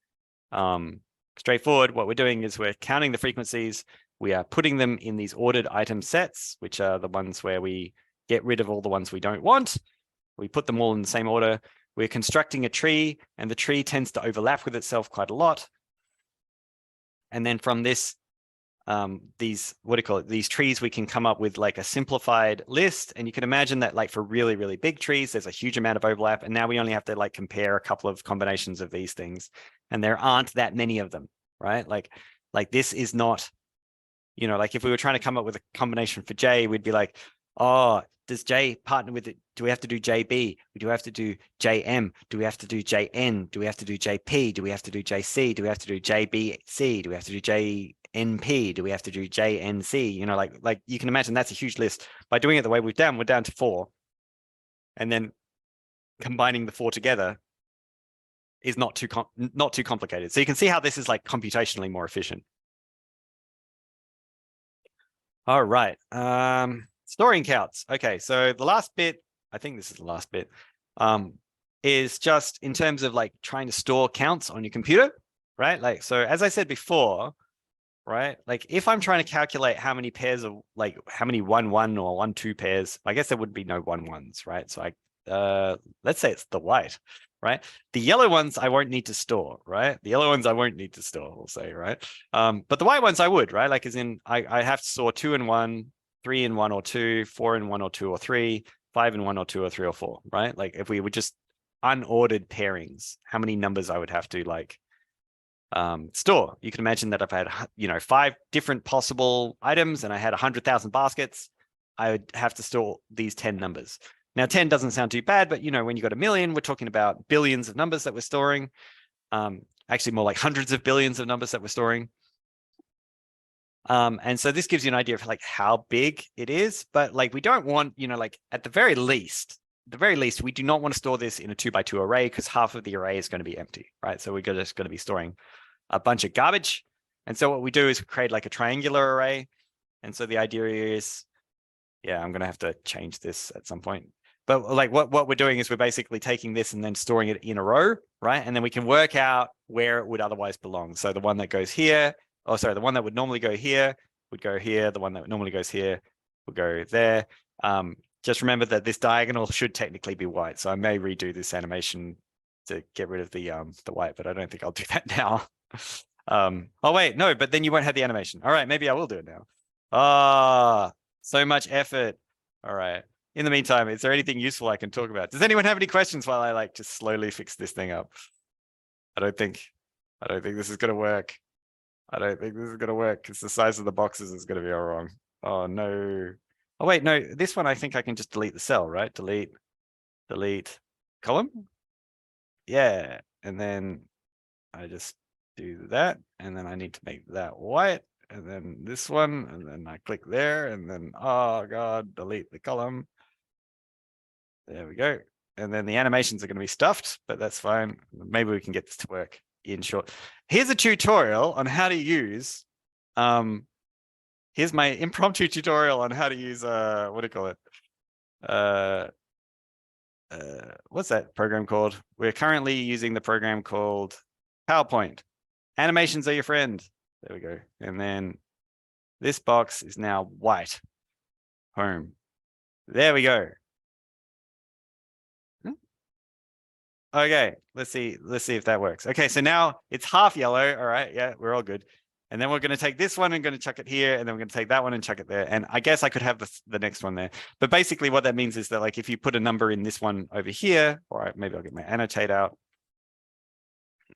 straightforward. What we're doing is we're counting the frequencies. We are putting them in these ordered item sets, which are the ones where we get rid of all the ones we don't want. We put them all in the same order. We're constructing a tree, and the tree tends to overlap with itself quite a lot. And then from this, these, what do you call it? These trees, we can come up with like a simplified list. And you can imagine that like for really, really big trees, there's a huge amount of overlap. And now we only have to like compare a couple of combinations of these things. And there aren't that many of them, right? Like this is not, you know, like if we were trying to come up with a combination for J, we'd be like, oh, does J partner with it? Do we have to do JB? Do we have to do JM? Do we have to do JN? Do we have to do JP? Do we have to do JC? Do we have to do JBC? Do we have to do JNP? Do we have to do JNC? You know, like you can imagine that's a huge list. By doing it the way we're down to 4. And then combining the 4 together is not too complicated. So you can see how this is like computationally more efficient. All right. Storing counts. Okay, so the last bit, I think this is the last bit, is just in terms of like trying to store counts on your computer, right? Like, so as I said before, right? Like if I'm trying to calculate how many pairs of like how many 1-1 or 1-2 pairs, I guess there would be no 1-1s, right? So let's say it's the white, right? The yellow ones I won't need to store, right? The yellow ones I won't need to store, we'll say, right? But the white ones I would, right? Like as in I have to store 2 and 1, 3 and 1 or 2, 4 and 1 or 2 or 3, 5 and 1 or 2 or 3 or 4, right? Like if we were just unordered pairings, how many numbers I would have to like store. You can imagine that if I had, you know, 5 different possible items and I had 100,000 baskets, I would have to store these 10 numbers. Now 10 doesn't sound too bad, but you know, when you got a million, we're talking about billions of numbers that we're storing. Actually more like hundreds of billions of numbers that we're storing. And so this gives you an idea of like how big it is, but like we don't want, you know, like at the very least, we do not want to store this in a 2x2 array because half of the array is going to be empty, right? So we're just going to be storing a bunch of garbage. And so what we do is create like a triangular array. And so the idea is, yeah, I'm going to have to change this at some point. But like what we're doing is we're basically taking this and then storing it in a row, right? And then we can work out where it would otherwise belong. So the one that goes here, oh, sorry, the one that would normally go here would go here. The one that normally goes here would go there. Just remember that this diagonal should technically be white. So I may redo this animation to get rid of the white, but I don't think I'll do that now. Oh wait, no, but then you won't have the animation. All right, maybe I will do it now. Ah, so much effort. All right. In the meantime, is there anything useful I can talk about? Does anyone have any questions while I like just slowly fix this thing up? I don't think this is gonna work. I don't think this is gonna work because the size of the boxes is gonna be all wrong. Oh no. Oh wait, no, this one I think I can just delete the cell, right? Delete column. Yeah, and then I just do that, and then I need to make that white, and then this one, and then I click there, and then, oh God, delete the column. There we go. And then the animations are going to be stuffed, but that's fine. Maybe we can get this to work in short. Here's a tutorial on how to use, here's my impromptu tutorial on how to use, what do you call it? What's that program called? We're currently using the program called PowerPoint. Animations are your friend. There we go. And then this box is now white. Home. There we go. Okay, let's see if that works. Okay, so now it's half yellow. All right, yeah, we're all good. And then we're going to take this one and going to chuck it here, and then we're going to take that one and chuck it there. And I guess I could have the next one there. But basically what that means is that like if you put a number in this one over here, or maybe I'll get my annotate out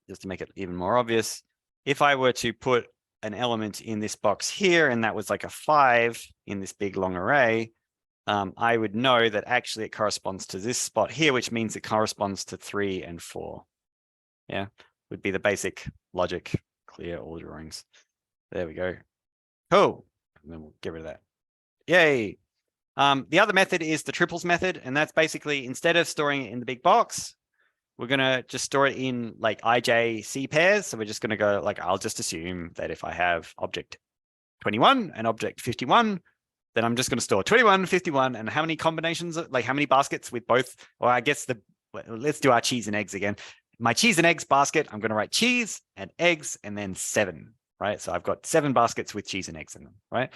just to make it even more obvious. If I were to put an element in this box here, and that was like a 5 in this big long array, I would know that actually it corresponds to this spot here, which means it corresponds to 3 and 4. Yeah, would be the basic logic. Clear all drawings. There we go. Cool. And then we'll get rid of that. Yay. The other method is the triples method, and that's basically instead of storing it in the big box, we're going to just store it in like IJC pairs. So we're just going to go like, I'll just assume that if I have object 21 and object 51, then I'm just going to store 21, 51, and how many combinations, like how many baskets with both, or I guess let's do our cheese and eggs again. My cheese and eggs basket, I'm going to write cheese and eggs and then 7, right? So I've got 7 baskets with cheese and eggs in them, right?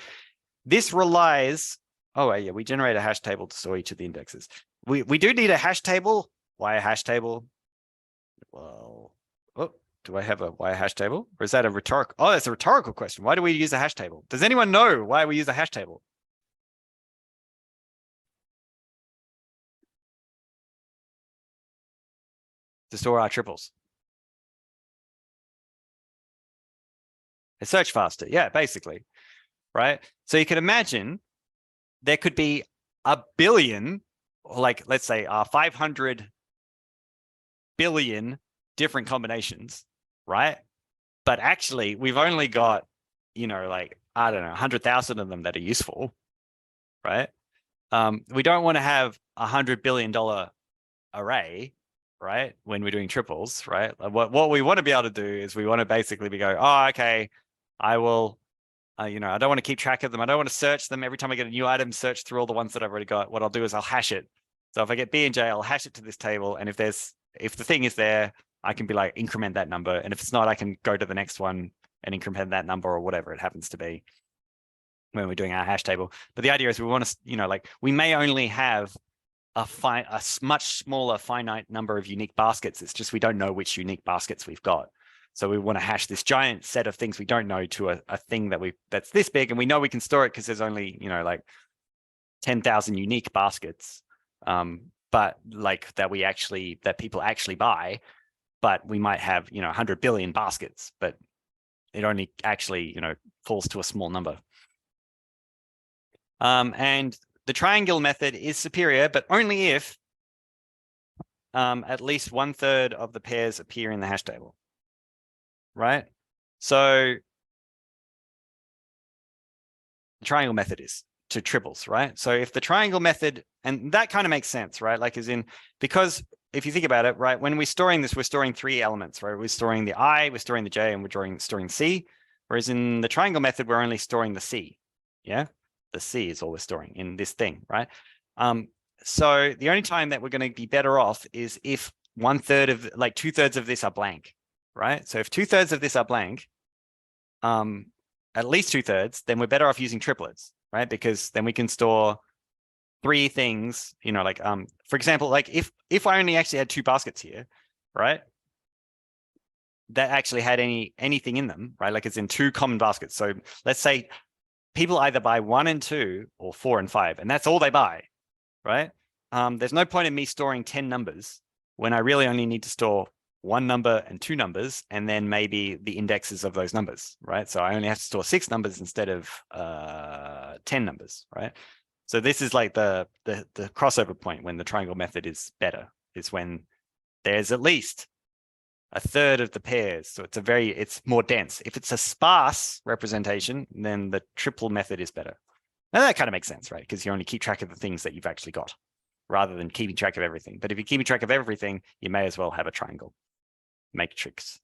This relies, yeah, we generate a hash table to store each of the indexes. We do need a hash table. Why a hash table? Well, do I have why a hash table? Or is that a rhetorical? Oh, that's a rhetorical question. Why do we use a hash table? Does anyone know why we use a hash table? To store our triples. To search faster. Yeah, basically. Right? So you can imagine there could be a billion, or like let's say 500 billion different combinations, right? But actually, we've only got, like, I don't know, 100,000 of them that are useful, right? We don't want to have $100 billion array, right? When we're doing triples, right? What we want to be able to do is we want to basically go, oh, okay, I will, I don't want to keep track of them. I don't want to search them every time I get a new item, search through all the ones that I've already got. What I'll do is I'll hash it. So if I get B and J, I'll hash it to this table. And if the thing is there, I can be like, increment that number. And if it's not, I can go to the next one and increment that number or whatever it happens to be when we're doing our hash table. But the idea is we want to, like, we may only have a much smaller finite number of unique baskets. It's just we don't know which unique baskets we've got. So we want to hash this giant set of things we don't know to a thing that's this big, and we know we can store it because there's only, like 10,000 unique baskets, but like that people actually buy. But we might have, 100 billion baskets, but it only actually, falls to a small number. And the triangle method is superior, but only if at least 1/3 of the pairs appear in the hash table, right? So the triangle method is to triples, right? So if the triangle method, and that kind of makes sense, right? Like because if you think about it, right, when we're storing this, we're storing 3 elements, right? We're storing the I, we're storing the J, and we're storing C. Whereas in the triangle method, we're only storing the C. Yeah, the C is all we're storing in this thing, right? So the only time that we're going to be better off is if 2/3 of this are blank, right? So if 2/3 of this are blank, at least 2/3, then we're better off using triplets, right? Because then we can store 3 things, for example, like if I only actually had 2 baskets here, right? That actually had anything in them, right? Like it's in 2 common baskets. So let's say people either buy 1 and 2 or 4 and 5, and that's all they buy, right? There's no point in me storing 10 numbers when I really only need to store 1 number and 2 numbers, and then maybe the indexes of those numbers, right? So I only have to store 6 numbers instead of 10 numbers, right? So this is like the crossover point when the triangle method is better, is when there's at least 1/3 of the pairs. So it's more dense. If it's a sparse representation, then the triple method is better. Now that kind of makes sense, right? Because you only keep track of the things that you've actually got rather than keeping track of everything. But if you're keeping track of everything, you may as well have a triangle matrix.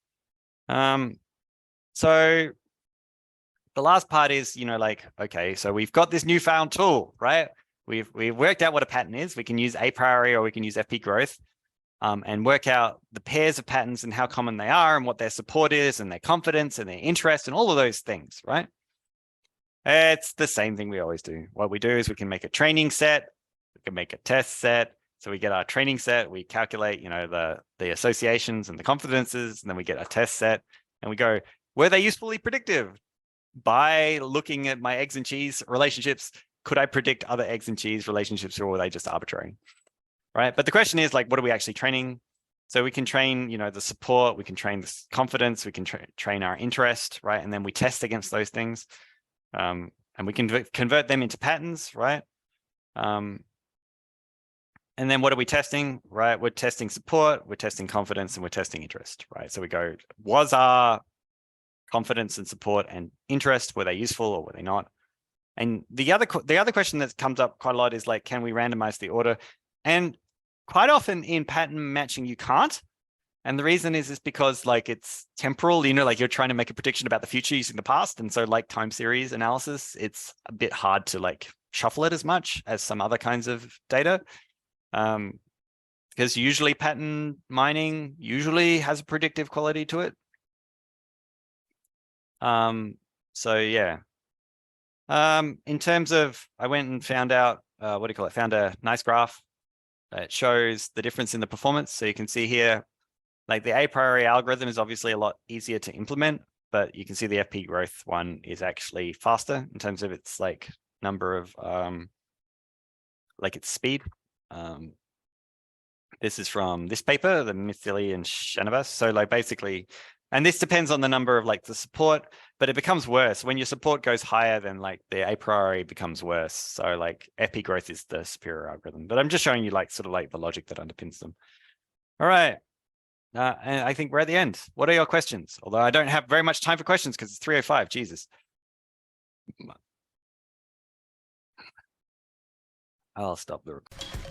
So the last part is, okay, so we've got this newfound tool, right? We've worked out what a pattern is. We can use a priori or we can use FP growth and work out the pairs of patterns and how common they are and what their support is and their confidence and their interest and all of those things, right? It's the same thing we always do. What we do is we can make a training set, we can make a test set. So we get our training set, we calculate, the associations and the confidences, and then we get a test set and we go, were they usefully predictive? By looking at my eggs and cheese relationships, could I predict other eggs and cheese relationships, or were they just arbitrary? Right. But the question is, like, what are we actually training? So we can train, the support, we can train the confidence, we can train our interest, right? And then we test against those things. And we can convert them into patterns, right? And then what are we testing, right? We're testing support, we're testing confidence, and we're testing interest, right? So we go, was our confidence and support and interest, were they useful or were they not? And the other question that comes up quite a lot is like, can we randomize the order? And quite often in pattern matching, you can't. And the reason is because like it's temporal, like you're trying to make a prediction about the future using the past. And so like time series analysis, it's a bit hard to like shuffle it as much as some other kinds of data. Because usually pattern mining usually has a predictive quality to it. So yeah. In terms of, I went and found out, found a nice graph that shows the difference in the performance. So you can see here, like the a priori algorithm is obviously a lot easier to implement, but you can see the FP growth one is actually faster in terms of its like number of, like its speed. This is from this paper, the Mithili and Shanabas. So like basically, and this depends on the number of like the support, but it becomes worse. When your support goes higher, then like the a priori becomes worse. So like FP growth is the superior algorithm, but I'm just showing you like sort of like the logic that underpins them. All right. And I think we're at the end. What are your questions? Although I don't have very much time for questions because it's 3:05, Jesus. I'll stop the recording.